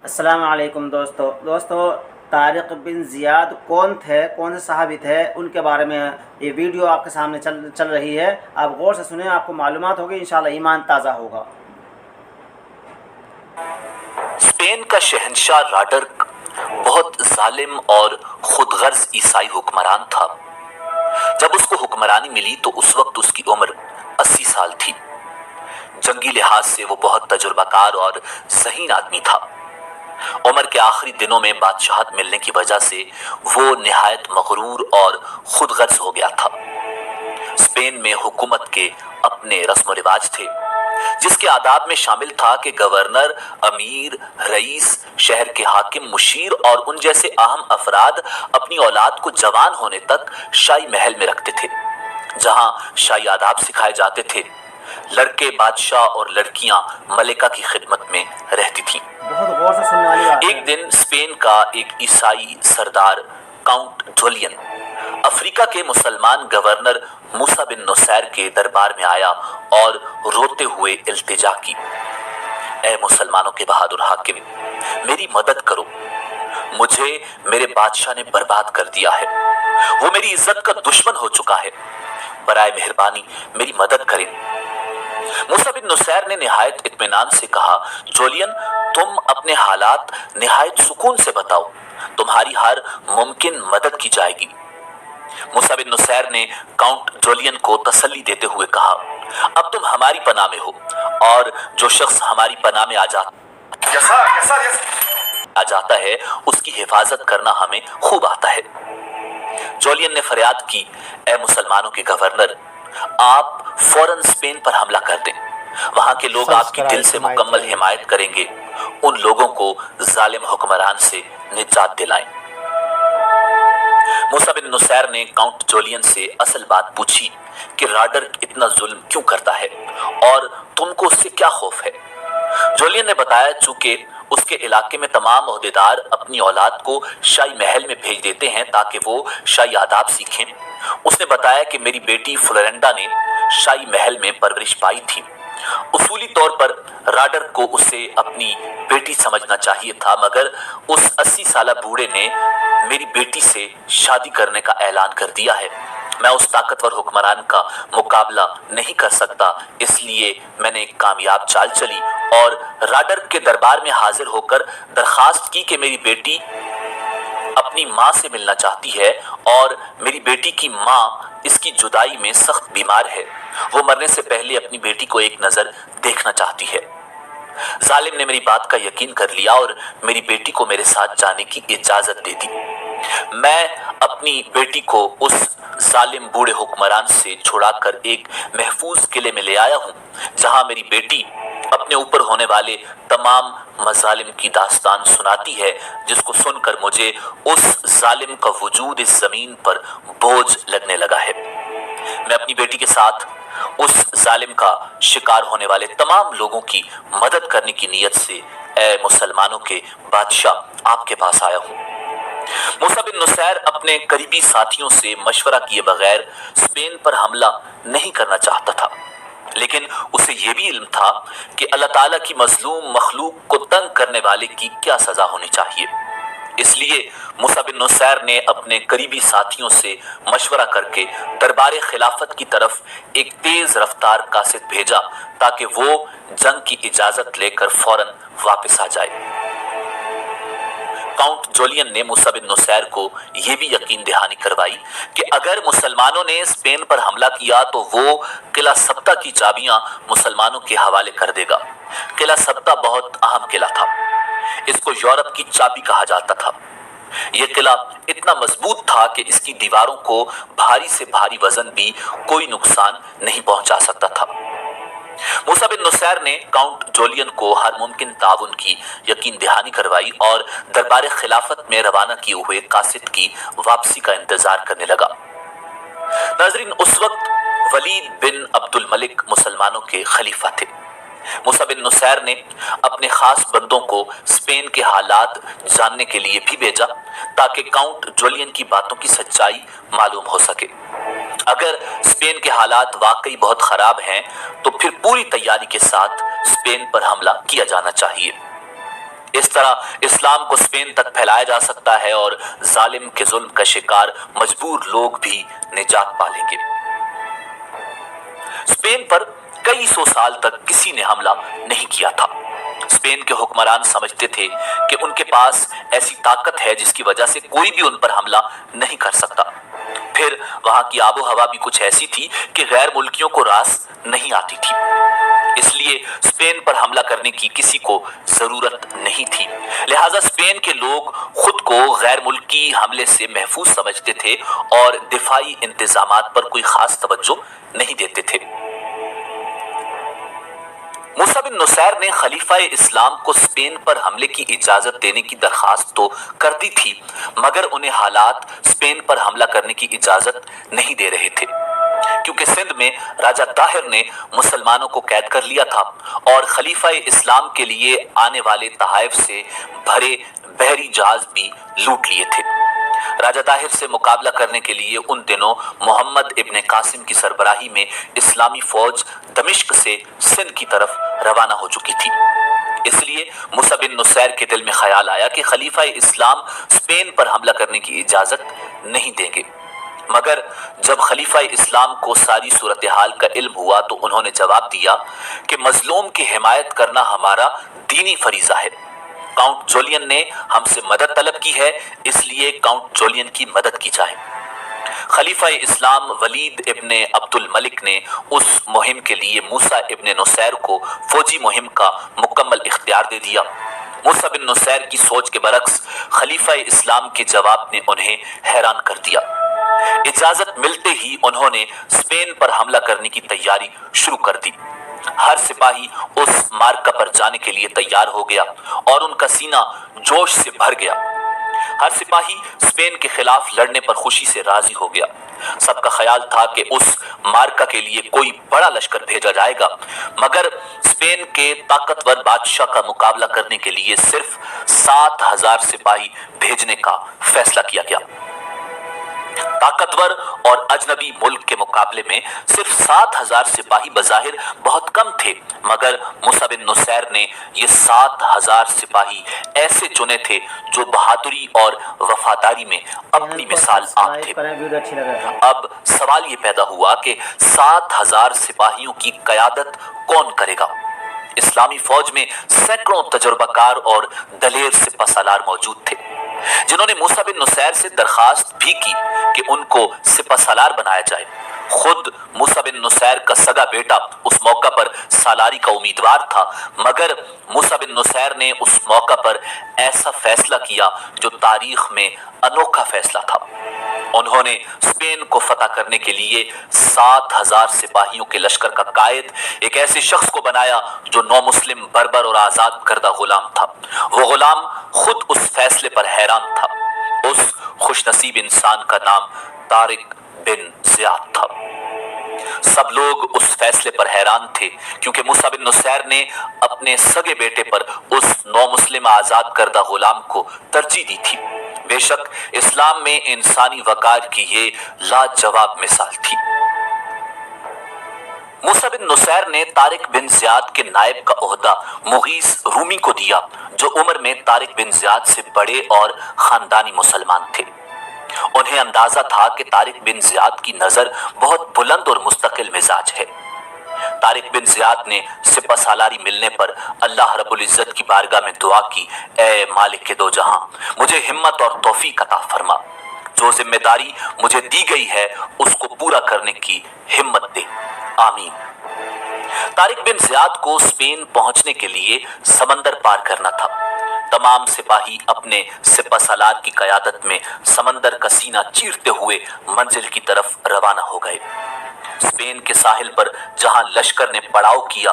السلام علیکم دوستو طارق بن زیاد کون تھے، کون سے صحابی تھے، ان کے بارے میں یہ ویڈیو آپ کے سامنے چل رہی ہے۔ آپ غور سے سنیں، آپ کو معلومات ہوگی، انشاءاللہ ایمان تازہ ہوگا۔ اسپین کا شہنشاہ راڈرک بہت ظالم اور خود غرض عیسائی حکمران تھا۔ جب اس کو حکمرانی ملی تو اس وقت اس کی عمر 80 سال تھی۔ جنگی لحاظ سے وہ بہت تجربہ کار اور ذہین آدمی تھا۔ عمر کے آخری دنوں میں بادشاہت ملنے کی وجہ سے وہ نہایت مغرور اور خود غرض ہو گیا تھا۔ اسپین میں حکومت کے اپنے رسم و رواج تھے، جس کے آداب میں شامل تھا کہ گورنر، امیر، رئیس، شہر کے حاکم، مشیر اور ان جیسے اہم افراد اپنی اولاد کو جوان ہونے تک شاہی محل میں رکھتے تھے، جہاں شاہی آداب سکھائے جاتے تھے۔ لڑکے بادشاہ اور لڑکیاں ملکہ کی خدمت میں رہتی تھیں۔ بہت غور سے سننے والی بات ہے۔ ایک دن اسپین کا ایک عیسائی سردار کاؤنٹ جولین افریقہ کے مسلمان گورنر موسیٰ بن نصیر کے دربار میں آیا اور روتے ہوئے التجا کی، اے مسلمانوں کے بہادر حاکم، میری مدد کرو، مجھے میرے بادشاہ نے برباد کر دیا ہے، وہ میری عزت کا دشمن ہو چکا ہے، برائے مہربانی میری مدد کریں۔ موسیٰ بن نصیر نے نہایت اطمینان سے کہا، جولین، تم اپنے حالات نہایت سکون سے بتاؤ، تمہاری ہر ممکن مدد کی جائے گی۔ موسیٰ بن نصیر نے کاؤنٹ جولین کو تسلی دیتے ہوئے کہا، اب تم ہماری پناہ میں ہو، اور جو شخص ہماری پناہ میں آ جاتا ہے اس کی حفاظت کرنا ہمیں خوب آتا ہے۔ جولین نے فریاد کی، اے مسلمانوں کے گورنر، آپ فوراً اسپین پر حملہ کر دیں، وہاں کے لوگ آپ کی دل سے مکمل حمایت کریں گے، ان لوگوں کو ظالم حکمران سے نجات دلائیں۔ موسیٰ بن نصیر نے کاؤنٹ جولین سے اصل بات پوچھی کہ راڈرک اتنا ظلم کیوں کرتا ہے اور تم کو اس سے کیا خوف ہے؟ جولین نے بتایا، چونکہ اس کے علاقے میں تمام عہدیدار اپنی اولاد کو شاہی محل میں بھیج دیتے ہیں تاکہ وہ شاہی آداب سیکھیں۔ اس نے بتایا کہ میری بیٹی فلورینڈا نے شاہی محل میں پرورش پائی تھی۔ اصولی طور پر راڈرک کو اسے اپنی بیٹی سمجھنا چاہیے تھا، مگر اس 80 سالہ بوڑھے نے میری بیٹی سے شادی کرنے کا اعلان کر دیا ہے۔ میں اس طاقتور حکمران کا مقابلہ نہیں کر سکتا، اس لیے میں نے ایک کامیاب چال چلی اور راڈرک کے دربار میں حاضر ہو کر درخواست کی کہ میری بیٹی اپنی ماں سے ملنا چاہتی ہے اور میری بیٹی کی ماں اس کی جدائی میں سخت بیمار ہے، وہ مرنے سے پہلے اپنی بیٹی کو ایک نظر دیکھنا چاہتی ہے۔ ظالم نے میری بات کا یقین کر لیا اور میری بیٹی کو میرے ساتھ جانے کی اجازت دے دی۔ میں اپنی بیٹی کو اس ظالم بوڑھے حکمران سے چھڑا کر ایک محفوظ قلعے میں لے آیا ہوں، جہاں میری بیٹی اپنے اوپر ہونے والے تمام مظالم کی داستان سناتی ہے، جس کو سن کر مجھے اس ظالم کا وجود اس زمین پر بوجھ لگنے لگا ہے۔ میں اپنی بیٹی کے ساتھ اس ظالم کا شکار ہونے والے تمام لوگوں کی مدد کرنے کی نیت سے، اے مسلمانوں کے بادشاہ، آپ کے پاس آیا ہوں۔ موسیٰ بن نصیر اپنے قریبی ساتھیوں سے مشورہ کیے بغیر اسپین پر حملہ نہیں کرنا چاہتا تھا، لیکن اسے یہ بھی علم تھا کہ اللہ تعالیٰ کی مظلوم مخلوق کو تنگ کرنے والے کی کیا سزا ہونی چاہیے۔ اس لیے موسیٰ بن نصیر نے اپنے قریبی ساتھیوں سے مشورہ کر کے دربار خلافت کی طرف ایک تیز رفتار قاصد بھیجا تاکہ وہ جنگ کی اجازت لے کر فوراً واپس آ جائے۔ کاؤنٹ جولین نے موسیٰ بن نصیر کو یہ بھی یقین دہانی کروائی کہ اگر مسلمانوں نے اسپین پر حملہ کیا تو وہ قلعہ سبتہ کی چابیاں مسلمانوں کے حوالے کر دے گا۔ قلعہ سبتہ بہت اہم قلعہ تھا، اس کو یورپ کی چابی کہا جاتا تھا۔ یہ قلعہ اتنا مضبوط تھا کہ اس کی دیواروں کو بھاری سے بھاری وزن بھی کوئی نقصان نہیں پہنچا سکتا تھا۔ موسیٰ بن نصیر نے کاؤنٹ جولین کو ہر ممکن تعاون کی یقین دہانی کروائی اور دربار خلافت میں روانہ کیے ہوئے قاصد کی واپسی کا انتظار کرنے لگا۔ ناظرین، اس وقت ولید بن عبد الملک مسلمانوں کے خلیفہ تھے۔ موسیٰ بن نصیر نے اپنے خاص بندوں کو اسپین کے حالات جاننے کے لیے بھی بھیجا تاکہ کاؤنٹ جولین کی باتوں کی سچائی معلوم ہو سکے۔ اگر اسپین کے حالات واقعی بہت خراب ہیں تو پھر پوری تیاری کے ساتھ اسپین پر حملہ کیا جانا چاہیے۔ इस तरह इस्लाम को स्पेन तक फैलाया जा सकता है और जालिम के जुल्म का शिकार मजबूर लोग भी निजात पालेंगे। स्पेन पर कई सौ साल तक किसी ने हमला नहीं किया था। स्पेन के हुक्मरान समझते थे कि उनके पास ऐसी ताकत है जिसकी वजह से कोई भी उन पर हमला नहीं कर सकता। फिर वहां की आबो हवा भी कुछ ऐसी थी कि गैर मुल्कियों को रास नहीं आती थी, इसलिए स्पेन पर हमला करने की किसी को जरूरत नहीं थी। लिहाजा स्पेन के लोग खुद को गैर मुल्की हमले से महफूज समझते थे और दिफाई इंतजामात पर कोई खास तवज्जो नहीं देते थे। मूसा बिन नुसैर ने खलीफा इस्लाम को स्पेन पर हमले की इजाजत देने की दरखास्त तो कर दी थी, मगर उन्हें हालात स्पेन पर हमला करने की इजाजत नहीं दे रहे थे, क्योंकि सिंध में राजा ताहिर ने मुसलमानों को कैद कर लिया था और खलीफा इस्लाम के लिए आने वाले तहाइफ से भरे बहरी जहाज भी लूट लिए थे। राजा ताहिर से मुकाबला करने के लिए उन दिनों मोहम्मद इब्ने कासिम की सरबराही में इस्लामी फौज दमिश्क से सिंध की तरफ रवाना हो चुकी थी। इसलिए मूसा बिन नुसैर के दिल में ख्याल आया कि खलीफा इस्लाम स्पेन पर हमला करने की इजाजत नहीं देंगे, मगर जब खलीफा इस्लाम को सारी सूरत हाल का इल्म हुआ तो उन्होंने जवाब दिया कि मजलूम की हिमायत करना हमारा दीनी फरीजा है। काउंट जोलियन ने हमसे मदद तलब की है, इसलिए काउंट जोलियन की मदद की जाए। खलीफा इस्लाम वलीद इब्ने अब्दुल मलिक ने उस मुहिम के लिए मूसा इब्ने नुसैर को फौजी मुहिम का मुकम्मल इख्तियार दे दिया। मूसा बिन नुसैर की सोच के बरक्स खलीफा इस्लाम के जवाब ने उन्हें हैरान कर दिया। इजाजत मिलते ही उन्होंने स्पेन पर हमला करने की तैयारी शुरू कर दी। हर सिपाही उस मार्का पर जाने के लिए तैयार हो गया और उनका सीना जोश से भर गया। हर सिपाही स्पेन के खिलाफ लड़ने पर खुशी से राजी हो गया। सबका ख्याल था कि उस मार्का के लिए कोई बड़ा लश्कर भेजा जाएगा, मगर स्पेन के ताकतवर बादशाह का मुकाबला करने के लिए सिर्फ 7,000 सिपाही भेजने का फैसला किया गया। ताकतवर और अजनबी मुल्क के मुकाबले में सिर्फ 7,000 सिपाही बजाहिर बहुत कम थे, मगर मूसा बिन नुसैर ने ये 7,000 सिपाही ऐसे चुने थे जो बहादुरी और वफादारी में अपनी मिसाल आप थे। अब सवाल ये पैदा हुआ कि 7,000 सिपाहियों की कयादत कौन करेगा। इस्लामी फौज में सैकड़ों तजुर्बाकार और दलेर सिपहसालार मौजूद थे, जिन्होंने मूसा बिन नुसैर से दरखास्त भी की कि उनको सिपहसालार बनाया जाए। खुद मूसा बिन नुसैर का सगा बेटा उस मौका पर सालारी का उम्मीदवार था, मगर मूसा बिन नुसैर ने उस मौका पर ऐसा फैसला किया जो तारीख में अनोखा फैसला था। उन्होंने स्पेन को फतह करने के लिए 7,000 सिपाहियों के लश्कर का कायद एक ऐसे शख्स को बनाया जो नौ मुस्लिम बर्बर और आजाद करदा गुलाम था। वो गुलाम खुद उस फैसले पर हैरान था। उस खुशनसीब इंसान का नाम तारिक बिन जियाद था। सब लोग उस फैसले पर हैरान थे, क्योंकि मूसा बिन नुसैर ने अपने सगे बेटे पर उस नौ मुस्लिम आजाद करदा गुलाम को तरजीह दी थी। बेशक इस्लाम में इंसानी वकार की ये लाजवाब मिसाल थी। मूसा बिन नुसैर ने तारिक बिन जियाद के नायब का ओहदा मुगीस रूमी को दिया, जो उम्र में तारिक बिन जियाद से बड़े और खानदानी मुसलमान थे। उन्हें अंदाजा था कि तारिक बिन जियाद की नजर बहुत बुलंद और मुस्तकिल मिजाज है। तारिक बिन जियाद ने सिपहसालारी मिलने पर अल्लाह रब्बुल इज्जत की बारगाह में दुआ की, ए मालिक के दो जहां, मुझे हिम्मत और तौफीक अता फरमा। जो जिम्मेदारी मुझे दी गई है उसको पूरा करने की हिम्मत दे, आमीन। तारिक बिन जियाद को स्पेन पहुंचने के लिए समंदर पार करना था। तमाम सिपाही अपने सिपहसालार की कयादत में समंदर का सीना चीरते हुए मंजिल की तरफ रवाना हो गए। स्पेन के साहिल पर जहां लश्कर ने पड़ाव किया,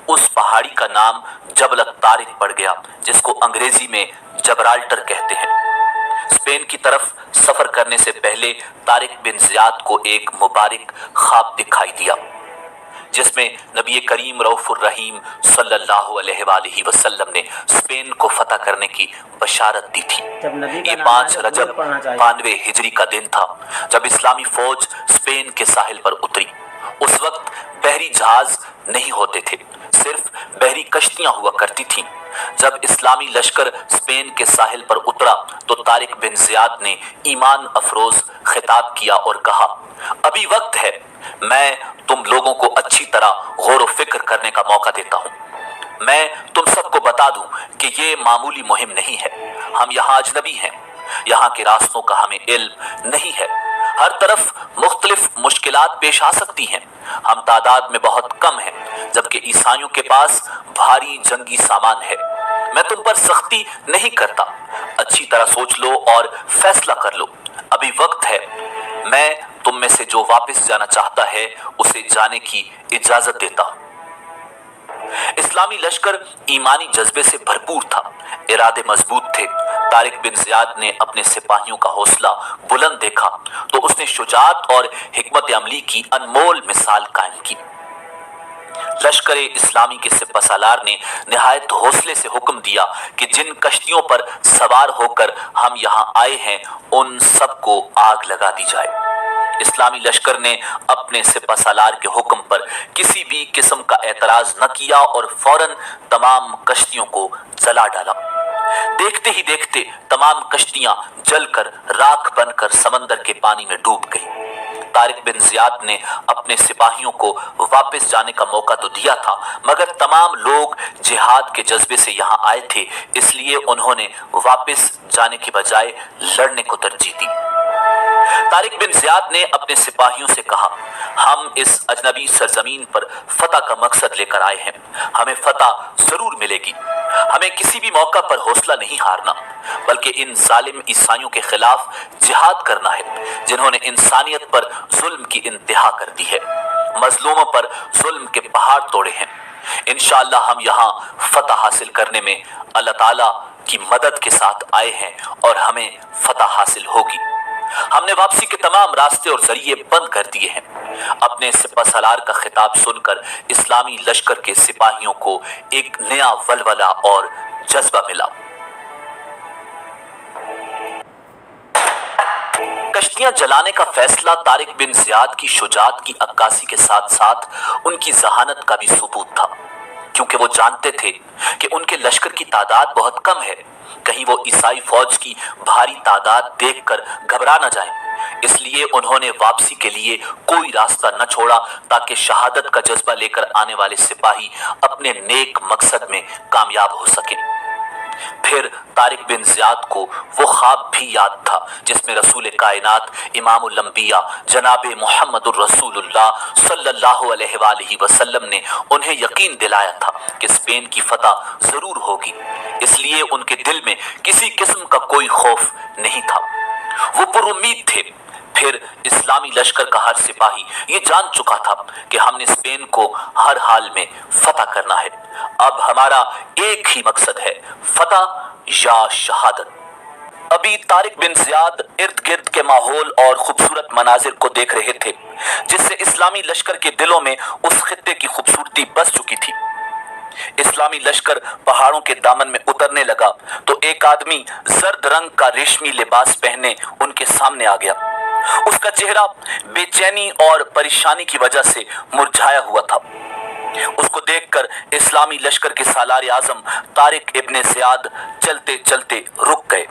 उस पहाड़ी का नाम जबल तारिक पड़ गया, जिसको अंग्रेजी में जबराल्टर कहते हैं। स्पेन की तरफ सफर करने से पहले तारिक बिन जियाद को एक मुबारक ख्वाब दिखाई दिया, जिसमें नबी करीम रऊफुर रहीम सल्लल्लाहु अलैहि वसल्लम ने स्पेन को फतह करने की बशारत दी थी। ये 5 रजब 92 हिजरी का दिन था जब इस्लामी फौज स्पेन के साहिल पर उतरी। उस वक्त बहरी जहाज नहीं होते थे, सिर्फ बहरी कश्तियां हुआ करती थीं। जब इस्लामी लश्कर स्पेन के साहिल पर उतरा तो तारिक बिन जियाद ने ईमान अफरोज खिताब किया और कहा, अभी वक्त है, मैं तुम लोगों को अच्छी तरह गौर व फिक्र करने का मौका देता हूं। मैं तुम सबको बता दूं कि ये मामूली मुहिम नहीं है। हम यहाँ अजनबी हैं, यहाँ के रास्तों का हमें इल्म नहीं है। हर तरफ मुख्तलिफ मुश्किलात पेश आ सकती हैं। हम तादाद में बहुत कम हैं, जबकि ईसाइयों के पास भारी जंगी सामान है। मैं तुम पर सख्ती नहीं करता, अच्छी तरह सोच लो और फैसला कर लो। अभी वक्त है, मैं तुम में से जो वापस जाना चाहता है उसे जाने की इजाजत देता हूं। इस्लामी लश्कर ईमानी जज्बे से भरपूर था, इरादे मजबूत थे। तारिक बिन जियाद ने अपने सिपाहियों का हौसला बुलंद देखा तो उसने शुजाअत और हिकमत अमली की अनमोल मिसाल कायम की। लश्कर इस्लामी के सिपहसालार ने निहायत हौसले से हुक्म दिया कि जिन कश्तियों पर सवार होकर हम यहाँ आए हैं उन सबको आग लगा दी जाए। इस्लामी लश्कर ने अपने सिपहसालार के हुक्म पर किसी भी किस्म का एतराज न किया और फौरन तमाम कश्तियों को जला डाला। देखते ही देखते तमाम कश्तियां जलकर राख बनकर समंदर के पानी में डूब गई। तारिक बिन जियाद ने अपने सिपाहियों को वापस जाने का मौका तो दिया था, मगर तमाम लोग जिहाद के जज्बे से यहाँ आए थे, इसलिए उन्होंने वापस जाने की बजाय लड़ने को तरजीह दी। तारिक बिन जियाद ने अपने सिपाहियों से कहा, हम इस अजनबी सरजमीन पर फतह का मकसद लेकर आए हैं। हमें फतह जरूर मिलेगी। हमें किसी भी मौका पर हौसला नहीं हारना, बल्कि इन जालिम ईसाइयों के खिलाफ जिहाद करना है, जिन्होंने इंसानियत पर जुल्म की इंतहा कर दी है, मजलूमों पर जुल्म के पहाड़ तोड़े हैं। इंशाअल्लाह हम यहाँ फतह हासिल करने में अल्लाह ताला की मदद के साथ आए हैं और हमें फतह हासिल होगी। हमने वापसी के तमाम रास्ते और जरिए बंद कर दिए हैं। अपने सिपहसालार का खिताब सुनकर इस्लामी लश्कर के सिपाहियों को एक नया वलवला और जज्बा मिला। कश्तियां जलाने का फैसला तारिक बिन जियाद की शुजाअत की अक्कासी के साथ साथ उनकी जहानत का भी सबूत था, क्योंकि वो जानते थे कि उनके लश्कर की तादाद बहुत कम है, कहीं वो ईसाई फौज की भारी तादाद देखकर घबरा न जाएं। इसलिए उन्होंने वापसी के लिए कोई रास्ता न छोड़ा ताकि शहादत का जज्बा लेकर आने वाले सिपाही अपने नेक मकसद में कामयाब हो सकें। फिर तारिक बिन जियाद को वो ख्वाब भी याद था जिसमें रसूल कायनात इमामुल अंबिया जनाब मुहम्मदुर रसूलुल्लाह सल्लल्लाहु अलैहि वसल्लम ने उन्हें यकीन दिलाया था कि स्पेन की फतह जरूर होगी। इसलिए उनके दिल में किसी किस्म का कोई खौफ नहीं था, वो पुरुम्मीद थे। फिर इस्लामी लश्कर का हर सिपाही ये जान चुका था कि हमने स्पेन को हर हाल में फतह करना है। अब हमारा एक ही मकसद है, फतह या शहादत। अभी तारिक बिन जियाद इर्द गिर्द के माहौल और खूबसूरत मनाजिर को देख रहे थे, जिससे इस्लामी लश्कर के दिलों में उस खित्ते की खूबसूरती बस चुकी थी। इस्लामी लश्कर पहाड़ों के दामन में उतरने लगा तो एक आदमी जर्द रंग का रेशमी लिबास पहने उनके सामने आ गया। उसका चेहरा बेचैनी और परेशानी की वजह से मुरझाया हुआ था। उसको देखकर इस्लामी लश्कर के सालार आजम तारिक इब्ने जियाद चलते चलते रुक गए।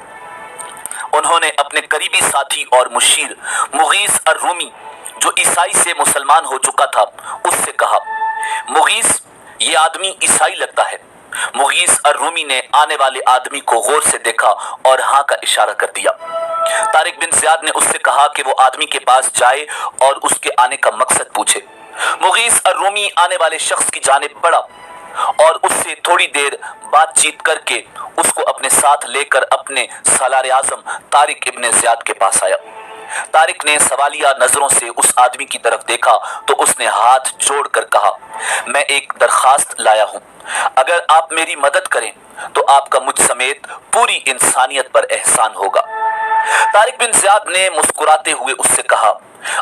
उन्होंने अपने करीबी साथी और मुशीर मुगीस अर-रूमी, जो ईसाई से मुसलमान हो चुका था, उससे कहा, मुगीस, ये आदमी ईसाई लगता है। मुगीस अर-रूमी ने आने वाले आदमी को गौर से देखा और हाँ का इशारा कर दिया। तारिक बिन जियाद ने उससे कहा कि वो आदमी के पास जाए और उसके आने का मकसद पूछे। मुगीस अर-रूमी आने वाले शख्स की जानिब बढ़ा और उससे थोड़ी देर बातचीत करके उसको अपने साथ लेकर अपने सालार आजम तारिक इब्ने जियाद के पास आया। तारिक ने सवालिया नजरों से उस आदमी की तरफ देखा तो उसने हाथ जोड़कर कहा, मैं एक दरखास्त लाया हूं, अगर आप मेरी मदद करें तो आपका मुझ समेत पूरी इंसानियत पर एहसान होगा। तारिक बिन जियाद ने मुस्कुराते हुए उससे कहा,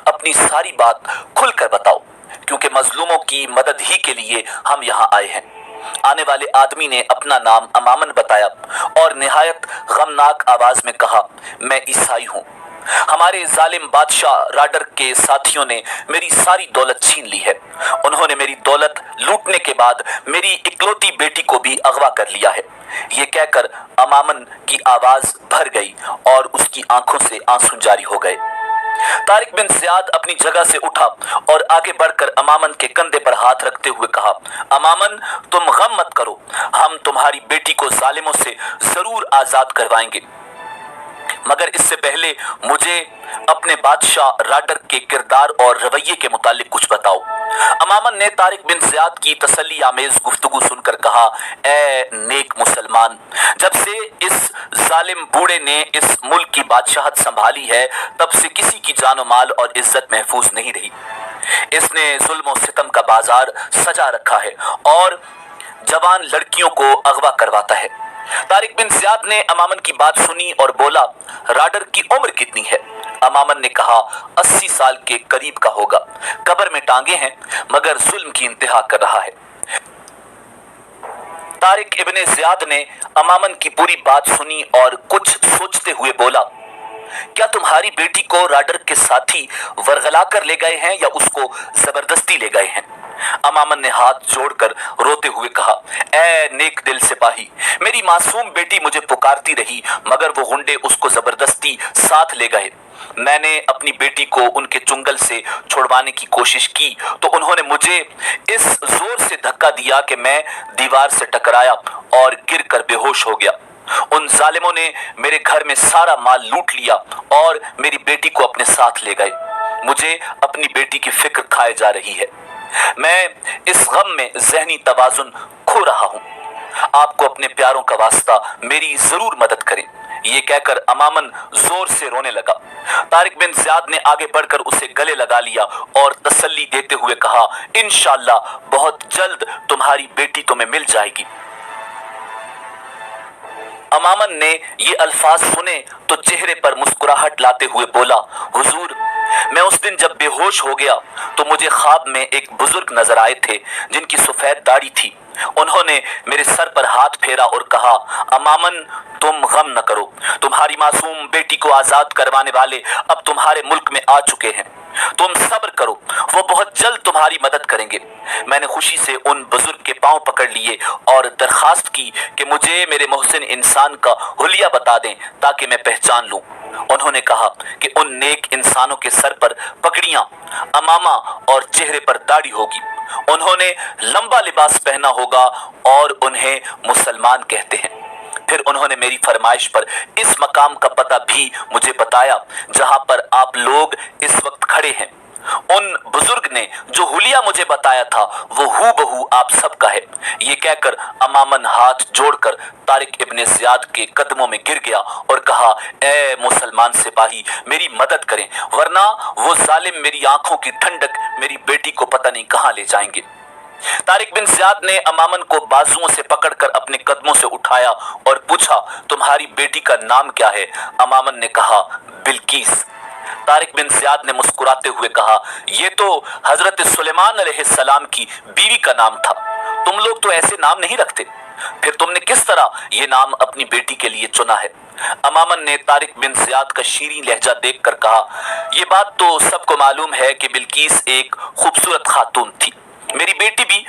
अपनी सारी बात खुलकर बताओ, क्योंकि मजलूमों की मदद ही के लिए हम यहाँ आए हैं। आने वाले आदमी ने अपना नाम अमामन बताया और निहायत गमनाक आवाज में कहा, मैं ईसाई हूँ। हमारे जालिम बादशाह राडर के साथियों ने मेरी सारी दौलत छीन ली है। उन्होंने मेरी दौलत लूटने के बाद मेरी इकलौती बेटी को भी अगवा कर लिया है। ये कहकर अमामन की आवाज भर गई और उसकी आंखों से आंसू जारी हो गए। तारिक बिन ज़ियाद अपनी जगह से उठा और आगे बढ़कर अमामन के कंधे पर हाथ रखते हुए कहा, अमामन, तुम गम मत करो, हम तुम्हारी बेटी को जालिमों से जरूर आजाद करवाएंगे, मगर इससे पहले मुझे अपने बादशाह राडर के किरदार और रवैये के मुतालिक कुछ बताओ। अमामन ने तारिक बिन ज़ियाद की तसल्ली आमेज गुफ्तगू सुनकर कहा, ए नेक मुसलमान, जब से इस जालिम बूढ़े ने इस मुल्क की बादशाहत संभाली है तब से किसी की जानो माल और इज्जत महफूज नहीं रही। इसने जुल्म और सितम का बाजार सजा रखा है और जवान लड़कियों को अगवा करवाता है। तारिक बिन ज़ियाद ने अमामन की बात सुनी और बोला, राडर की उम्र कितनी है? अमामन ने कहा, 80 साल के करीब का होगा, कब्र में टांगे हैं मगर जुल्म की इंतहा कर रहा है। तारिक इब्ने ज़ियाद ने अमामन की पूरी बात सुनी और कुछ सोचते हुए बोला, क्या तुम्हारी बेटी को राडर के साथी वरगला कर ले गए हैं या उसको जबरदस्ती ले गए हैं? अमामन ने हाथ जोड़कर रोते हुए कहा, ए नेक दिल सिपाही, मेरी मासूम बेटी मुझे पुकारती रही मगर वो गुंडे उसको जबरदस्ती साथ ले गए। मैंने अपनी बेटी को उनके चुंगल से छुड़वाने की कोशिश की तो उन्होंने मुझे इस जोर से धक्का दिया कि मैं दीवार से टकराया और गिरकर बेहोश हो गया। उन जालिमों ने मेरे घर में सारा माल लूट लिया और मेरी बेटी को अपने साथ ले गए। मुझे अपनी बेटी की फिक्र खाए जा रही है। मैं इस गम में ज़हनी तवाज़ुन खो रहा हूं। आपको अपने प्यारों का वास्ता मेरी जरूर मदद करें। ये कहकर अमामन जोर से रोने लगा। तारिक बिन ज़ियाद ने आगे बढ़कर उसे गले लगा लिया और तसल्ली देते हुए कहा, इंशाअल्लाह बहुत जल्द तुम्हारी बेटी तुम्हें मिल जाएगी। अमामन ने ये अल्फाज सुने तो चेहरे पर मुस्कुराहट लाते हुए बोला, हुजूर, मैं उस दिन जब बेहोश हो गया तो मुझे ख्वाब में एक बुजुर्ग नजर आए थे जिनकी सफेद दाढ़ी थी। उन्होंने मेरे सर पर हाथ फेरा और कहा, अमामन, तुम गम न करो, तुम्हारी मासूम बेटी को आजाद करवाने वाले अब तुम्हारे मुल्क में आ चुके हैं। तुम सब्र करो, वो बहुत जल्द तुम्हारी मदद करेंगे। मैंने खुशी से उन बुजुर्ग के पांव पकड़ लिए और दरखास्त की कि मुझे मेरे मोहसिन इंसान का हुलिया बता दें ताकि मैं पहचान लूं। उन्होंने कहा कि उन नेक इंसानों के सर पर पगड़ियां, अमामा और चेहरे पर दाढ़ी होगी। उन्होंने लंबा लिबास पहना होगा और उन्हें मुसलमान कहते हैं। फिर उन्होंने मेरी फरमाइश पर इस मकाम का पता भी मुझे बताया जहां पर आप लोग इस वक्त खड़े हैं। उन बुजुर्ग ने जो हुलिया मुझे बताया था वो हूबहू आप सबका है। ये कहकर अमामन हाथ जोड़कर तारिक इब्ने ज़ियाद के कदमों में गिर गया और कहा, ए मुसलमान सिपाही, मेरी मदद करें वरना वो जालिम मेरी आंखों की ठंडक मेरी बेटी को पता नहीं कहां ले जाएंगे। तारिक बिन ज़ियाद ने अमामन को बाजुओं से पकड़कर अपने कदमों से उठाया और पूछा, तुम्हारी बेटी का नाम क्या है? अमामन ने कहा, बिल्कीस। तारिक बिन ज़ियाद ने मुस्कुराते हुए कहा, ये तो हजरत सुलेमान अलैहिस्सलाम की बीवी का नाम था। तुम लोग तो ऐसे नाम नहीं रखते, फिर तुमने किस तरह ये नाम अपनी बेटी के लिए चुना है? अमामन ने तारिक बिन ज़ियाद का शीरीं लहजा देखकर कहा, ये बात तो सबको मालूम है कि बिल्कीस एक खूबसूरत खातून थी। मेरी बेटी भी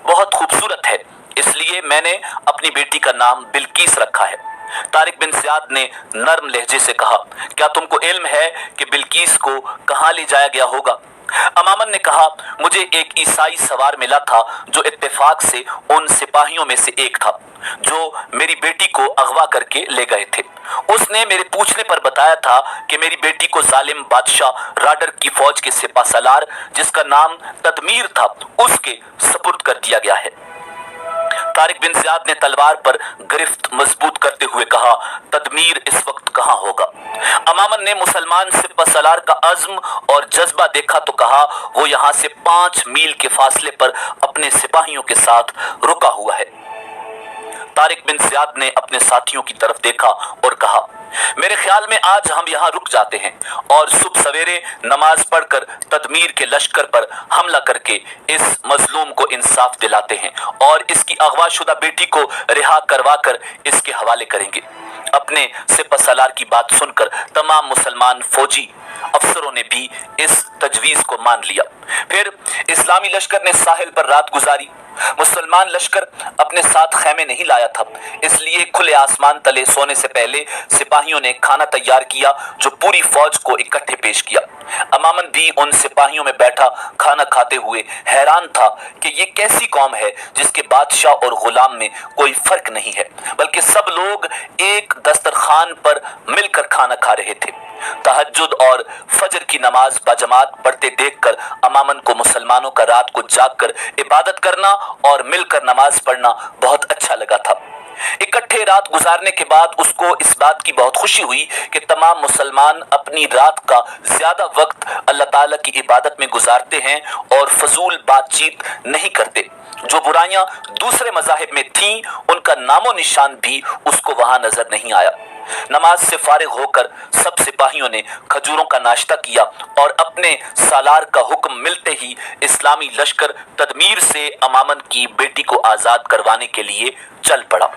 बहुत खूबसूरत है, इसलिए मैंने अपनी बेटी का नाम बिल्कीस रखा है। तारिक बिन ज़ियाद ने नर्म लहजे से कहा, क्या तुमको इल्म है कि बिल्कीस को कहां ले जाया गया होगा? अमामन ने कहा, मुझे एक ईसाई सवार मिला था जो इत्तेफाक से उन सिपाहियों में से एक था जो मेरी बेटी को अगवा करके ले गए थे। उसने मेरे पूछने पर बताया था कि मेरी बेटी को जालिम बादशाह राडर की फौज के सिपाहसालार जिसका नाम तदमीर था उसके सपुर्द कर दिया गया है। तारिक बिन ज़ियाद ने तलवार पर गिरफ्त मजबूत करते हुए कहा, तदमीर इस वक्त कहां होगा? अमामन ने मुसलमान सिपाहसालार का अज़्म और जज्बा देखा तो कहा, वो यहां से 5 मील के फासले पर अपने सिपाहियों के साथ रुका हुआ है। तारिक बिन ज़ियाद ने अपने साथियों की तरफ देखा और कहा, मेरे ख्याल में आज हम यहाँ रुक जाते हैं और सुबह सवेरे नमाज पढ़कर तदमीर के लश्कर पर हमला करके इस मजलूम को इंसाफ दिलाते हैं और इसकी अगवाशुदा बेटी को रिहा करवा कर इसके हवाले करेंगे। अपने सिपहसालार की बात सुनकर तमाम मुसलमान फौजी अफसरों ने भी इस तजवीज को मान लिया। फिर इस्लामी लश्कर ने साहिल पर रात गुजारी। मुसलमान लश्कर अपने साथ खैमे नहीं लाया था, इसलिए खुले आसमान तले सोने से पहले सिपाहियों ने खाना तैयार किया जो पूरी फौज को इकट्ठे पेश किया। अमामन भी उन सिपाहियों में बैठा खाना खाते हुए हैरान था कि ये कैसी कौम है जिसके बादशाह और गुलाम में कोई फर्क नहीं है, बल्कि सब लोग एक दस्तरखान पर मिलकर खाना खा रहे थे। तहज्जुद और फजर की नमाज बजमात पढ़ते देखकर अमामन को मुसलमानों का रात को जागकर इबादत करना और मिलकर नमाज पढ़ना बहुत अच्छा लगा था। इकट्ठे रात गुजारने के बाद उसको इस बात की बहुत खुशी हुई कि तमाम मुसलमान अपनी रात का ज्यादा वक्त अल्लाह ताला की इबादत में गुजारते हैं और फजूल बातचीत नहीं करते। जो बुराइयां दूसरे मज़ाहिब में थीं, उनका नामो निशान भी उसको वहां नजर नहीं आया। नमाज से फारिग होकर सब सिपाहियों ने खजूरों का नाश्ता किया और अपने सालार का हुक्म मिलते ही इस्लामी लश्कर तदमीर से अमामन की बेटी को आजाद करवाने के लिए चल पड़ा।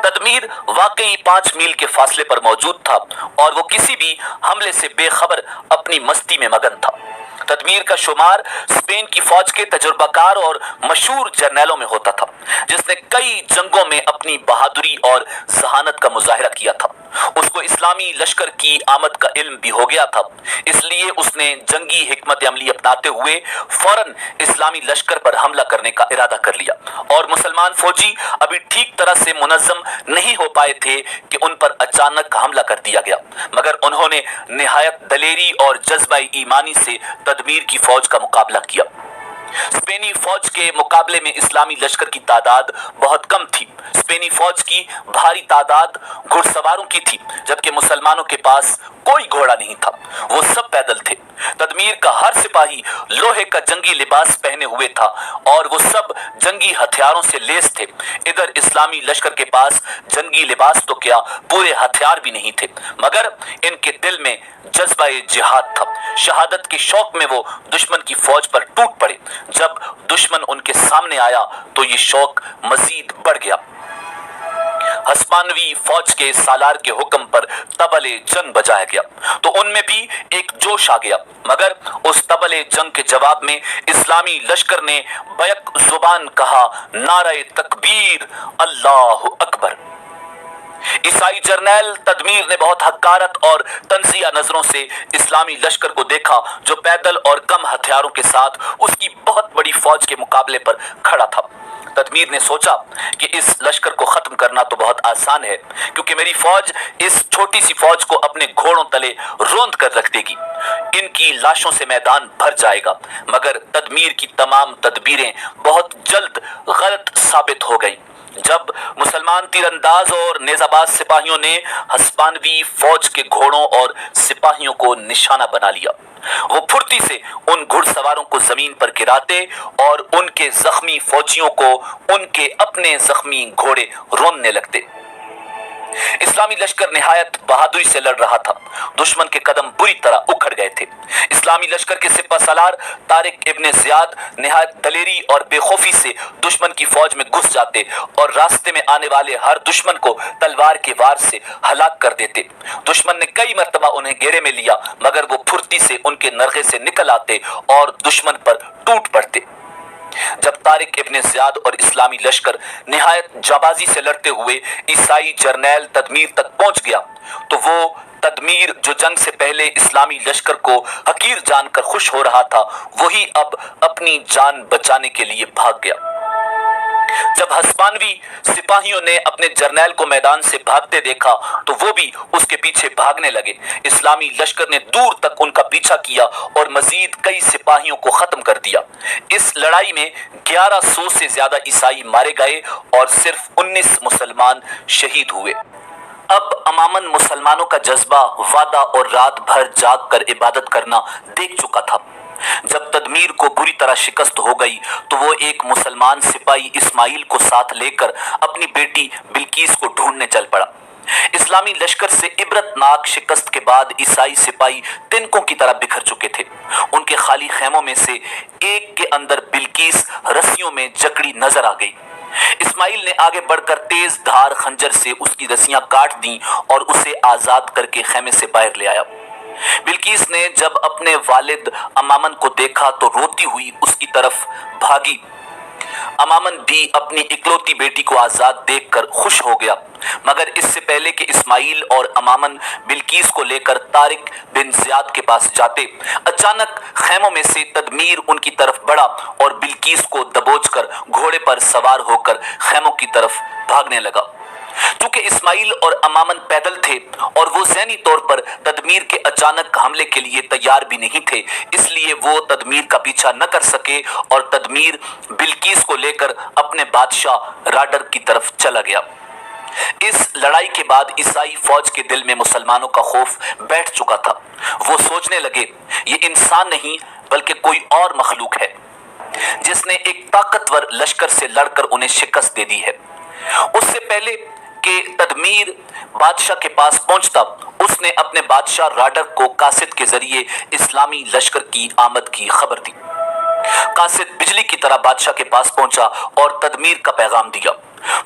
तदमीर वाकई 5 मील के फासले पर मौजूद था और वो किसी भी हमले से बेखबर अपनी मस्ती में मगन था। तदमीर का शुमार स्पेन की फौज के तजुर्बाकार और मशहूर जर्नैलों में होता था, जिसने कई जंगों में अपनी बहादुरी और जहानत का मुजाहिरा किया था। उसको इस्लामी लश्कर की आमद का इल्म भी हो गया था, इसलिए उसने जंगी हिकमत अमली अपनाते हुए फौरन इस्लामी लश्कर पर हमला करने का इरादा कर लिया। और मुसलमान फौजी अभी ठीक तरह से मुनज़्ज़म नहीं हो पाए थे कि उन पर अचानक हमला कर दिया गया, मगर उन्होंने निहायत दलेरी और जज्बा ईमानी से तदमीर की फौज का मुकाबला किया। स्पेनी फौज के मुकाबले में इस्लामी लश्कर की तादाद बहुत कम थी। स्पेनी फौज की भारी तादाद घुड़सवारों की थी, जबकि मुसलमानों के पास कोई घोड़ा नहीं था, वो सब पैदल थे। तदमीर का हर सिपाही लोहे का जंगी लिबास पहने हुए था और वो सब जंगी हथियारों से लैस थे। इधर इस्लामी लश्कर के पास जंगी लिबास तो क्या, पूरे हथियार भी नहीं थे, मगर इनके दिल में जज्बा जिहाद था। शहादत के शौक में वो दुश्मन की फौज पर टूट पड़े। जब दुश्मन उनके सामने आया तो ये शौक मजीद बढ़ गया। हस्पानवी फौज के सालार के हुक्म पर तबले जंग बजाया गया तो उनमें भी एक जोश आ गया, मगर उस तबले जंग के जवाब में इस्लामी लश्कर ने बैक जुबान कहा, नारे तकबीर, अल्लाह अकबर। ईसाई जर्नैल तदमीर ने बहुत हकारत और तंजिया नजरों से इस्लामी लश्कर को देखा, जो पैदल और कम हथियारों के साथ उसकी बहुत बड़ी फौज के मुकाबले पर खड़ा था। तदमीर ने सोचा कि इस लश्कर को खत्म करना तो बहुत आसान है, क्योंकि मेरी फौज इस छोटी सी फौज को अपने घोड़ों तले रोंद कर रख देगी। इनकी लाशों से मैदान भर जाएगा। मगर तदमीर की तमाम तदबीरें बहुत जल्द गलत साबित हो गई। जब मुसलमान तीरंदाज और नेजाबाज सिपाहियों ने हस्पानवी फौज के घोड़ों और सिपाहियों को निशाना बना लिया, वो फुर्ती से उन घुड़सवारों को जमीन पर गिराते और उनके जख्मी फौजियों को उनके अपने जख्मी घोड़े रोनने लगते। इस्लामी लश्कर निहायत बहादुरी से लड़ रहा था। दुश्मन के कदम बुरी तरह उखड़ गए थे। इस्लामी लश्कर के सिपहसालार तारिक इब्ने ज़ियाद निहायत दलेरी और बेखौफी से दुश्मन की फौज में घुस जाते और रास्ते में आने वाले हर दुश्मन को तलवार के वार से हलाक कर देते। दुश्मन ने कई मर्तबा उन्हें घेरे में लिया, मगर वो फुर्ती से उनके नरगे से निकल आते और दुश्मन पर टूट पड़ते। जब तारिक इब्ने ज़ियाद और इस्लामी लश्कर निहायत जाबाजी से लड़ते हुए ईसाई जर्नैल तदमीर तक पहुंच गया, तो वो तदमीर जो जंग से पहले इस्लामी लश्कर को हकीर जानकर खुश हो रहा था, वही अब अपनी जान बचाने के लिए भाग गया। जब हस्पानवी सिपाहियों ने अपने जर्नैल को मैदान से भागते देखा तो वो भी उसके पीछे भागने लगे। इस्लामी लश्कर ने दूर तक उनका पीछा किया और मजीद कई सिपाहियों को खत्म कर दिया। इस लड़ाई में 1100 से ज्यादा ईसाई मारे गए और सिर्फ 19 मुसलमान शहीद हुए। अब अमामन मुसलमानों का जज्बा वादा और रात भर जाग कर इबादत करना देख चुका था। जब तदमीर को बुरी तरह शिकस्त हो गई तो वो एक मुसलमान सिपाही इस्माइल को साथ लेकर अपनी बेटी बिल्कीस को ढूंढने चल पड़ा। इस्लामी लश्कर से इबरतनाक शिकस्त के बाद ईसाई सिपाही तिनकों की तरह बिखर चुके थे। उनके खाली खेमों में से एक के अंदर बिल्कीस रस्सियों में जकड़ी नजर आ गई। इस्माइल ने आगे बढ़कर तेज धार खंजर से उसकी रस्सियां काट दी और उसे आजाद करके खेमे से बाहर ले आया। बिल्कीस ने जब अपने वालिद अमामन को देखा तो रोती हुई उसकी तरफ भागी। अमामन भी अपनी इकलौती बेटी को आजाद देखकर खुश हो गया, मगर इससे पहले कि इस्माइल और अमामन बिल्कीस को लेकर तारिक बिन ज़ियाद के पास जाते, अचानक खैमों में से तदमीर उनकी तरफ बढ़ा और बिल्कीस को दबोचकर घोड़े पर सवार होकर खैमों की तरफ भागने लगा। क्योंकि इस्माइल और अमामन पैदल थे और वो ज़हनी तौर पर तदमीर के अचानक हमले के लिए तैयार भी नहीं थे, इसलिए वो तदमीर का पीछा न कर सके और तदमीर बिल्कीस को लेकर अपने बादशाह राडर की तरफ चला गया। इस लड़ाई के बाद ईसाई फौज के दिल में मुसलमानों का खौफ बैठ चुका था। वो सोचने लगे, ये इंसान नहीं बल्कि कोई और मखलूक है जिसने एक ताकतवर लश्कर से लड़कर उन्हें शिकस्त दे दी है। उससे पहले कि तदमीर बादशाह के पास पहुंचता, उसने अपने बादशाह राडर को कासिद के जरिए इस्लामी लश्कर की आमद की खबर दी। कासिद बिजली की तरह बादशाह के पास पहुंचा और तदमीर का पैगाम दिया।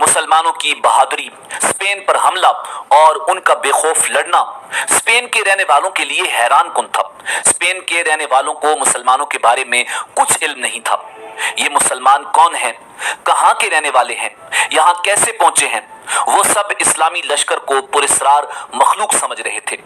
मुसलमानों की बहादुरी, स्पेन पर हमला और उनका बेखौफ लड़ना स्पेन के रहने वालों के लिए हैरान कुन था। स्पेन के रहने वालों को मुसलमानों के बारे में कुछ इल्म नहीं था। ये मुसलमान कौन हैं, कहाँ के रहने वाले हैं, यहाँ कैसे पहुंचे हैं, वो सब इस्लामी लश्कर को पुरस्रार मखलूक समझ रहे थे।